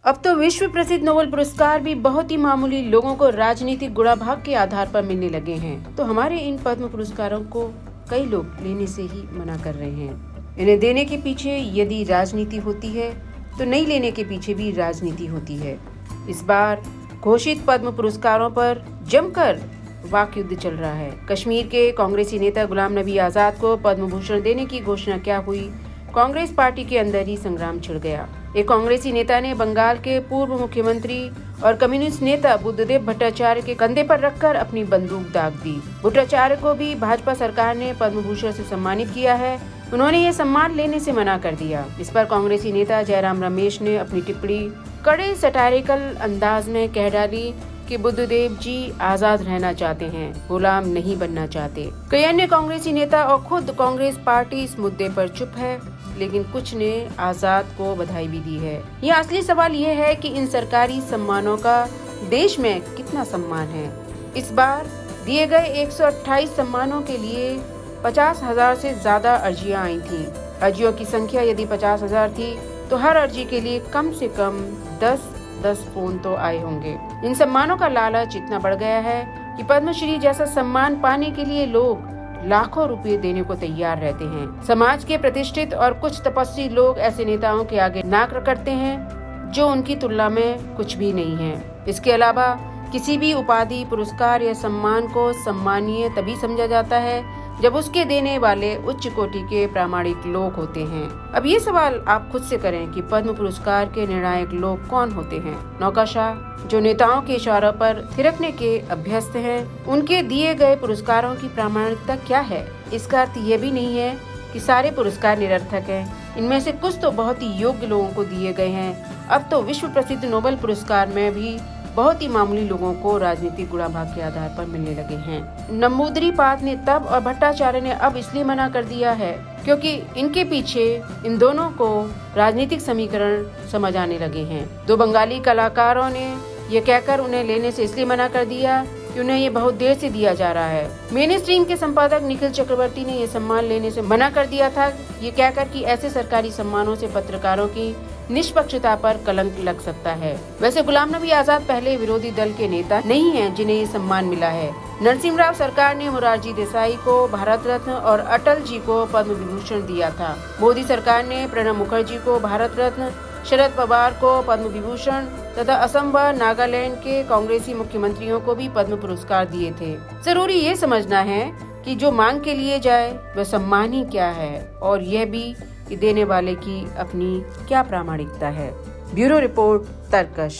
अब तो विश्व प्रसिद्ध नोबेल पुरस्कार भी बहुत ही मामूली लोगों को राजनीतिक गुणाभाग के आधार पर मिलने लगे हैं। तो हमारे इन पद्म पुरस्कारों को कई लोग लेने से ही मना कर रहे हैं। इन्हें देने के पीछे यदि राजनीति होती है तो नहीं लेने के पीछे भी राजनीति होती है। इस बार घोषित पद्म पुरस्कारों पर जमकर वाक युद्ध चल रहा है। कश्मीर के कांग्रेसी नेता गुलाम नबी आजाद को पद्म भूषण देने की घोषणा क्या हुई, कांग्रेस पार्टी के अंदर ही संग्राम छिड़ गया। एक कांग्रेसी नेता ने बंगाल के पूर्व मुख्यमंत्री और कम्युनिस्ट नेता बुद्धदेव भट्टाचार्य के कंधे पर रखकर अपनी बंदूक दाग दी। भट्टाचार्य को भी भाजपा सरकार ने पद्म भूषण से सम्मानित किया है। उन्होंने ये सम्मान लेने से मना कर दिया। इस पर कांग्रेसी नेता जयराम रमेश ने अपनी टिप्पणी कड़े सटायरिकल अंदाज में कह डाली कि बुद्धदेव जी आजाद रहना चाहते हैं, गुलाम नहीं बनना चाहते। कई अन्य कांग्रेसी नेता और खुद कांग्रेस पार्टी इस मुद्दे पर चुप है, लेकिन कुछ ने आजाद को बधाई भी दी है। यह असली सवाल ये है कि इन सरकारी सम्मानों का देश में कितना सम्मान है। इस बार दिए गए 128 सम्मानों के लिए 50,000 से ज्यादा अर्जियां आई थीं। अर्जियों की संख्या यदि 50,000 थी तो हर अर्जी के लिए कम से कम 10 फोन तो आए होंगे। इन सम्मानों का लालच इतना बढ़ गया है कि पद्मश्री जैसा सम्मान पाने के लिए लोग लाखों रुपए देने को तैयार रहते हैं। समाज के प्रतिष्ठित और कुछ तपस्वी लोग ऐसे नेताओं के आगे नाक रगड़ते हैं जो उनकी तुलना में कुछ भी नहीं है। इसके अलावा किसी भी उपाधि, पुरस्कार या सम्मान को सम्मानीय तभी समझा जाता है जब उसके देने वाले उच्च कोटि के प्रामाणिक लोग होते हैं। अब ये सवाल आप खुद से करें कि पद्म पुरस्कार के निर्णायक लोग कौन होते हैं। नौकरशाह, जो नेताओं के इशारों पर थिरकने के अभ्यस्त हैं, उनके दिए गए पुरस्कारों की प्रामाणिकता क्या है? इसका अर्थ ये भी नहीं है कि सारे पुरस्कार निरर्थक हैं। इनमें से कुछ तो बहुत ही योग्य लोगों को दिए गए हैं। अब तो विश्व प्रसिद्ध नोबेल पुरस्कार में भी बहुत ही मामूली लोगों को राजनीतिक गुणाभाग के आधार पर मिलने लगे हैं। नंबूदरीपाद ने तब और भट्टाचार्य ने अब इसलिए मना कर दिया है क्योंकि इनके पीछे इन दोनों को राजनीतिक समीकरण समझ आने लगे हैं। दो बंगाली कलाकारों ने ये कहकर उन्हें लेने से इसलिए मना कर दिया कि उन्हें ये बहुत देर से दिया जा रहा है। मेन स्ट्रीम के संपादक निखिल चक्रवर्ती ने ये सम्मान लेने से मना कर दिया था, ये कहकर कि ऐसे सरकारी सम्मानों से पत्रकारों की निष्पक्षता पर कलंक लग सकता है। वैसे गुलाम नबी आजाद पहले विरोधी दल के नेता नहीं हैं जिन्हें ये सम्मान मिला है। नरसिम्हा राव सरकार ने मोरारजी देसाई को भारत रत्न और अटल जी को पद्म विभूषण दिया था। मोदी सरकार ने प्रणब मुखर्जी को भारत रत्न, शरद पवार को पद्म विभूषण तथा असम व नागालैंड के कांग्रेसी मुख्यमंत्रियों को भी पद्म पुरस्कार दिए थे। जरूरी ये समझना है कि जो मांग के लिए जाए वह सम्मान ही क्या है, और यह भी कि देने वाले की अपनी क्या प्रामाणिकता है। ब्यूरो रिपोर्ट, तरकश।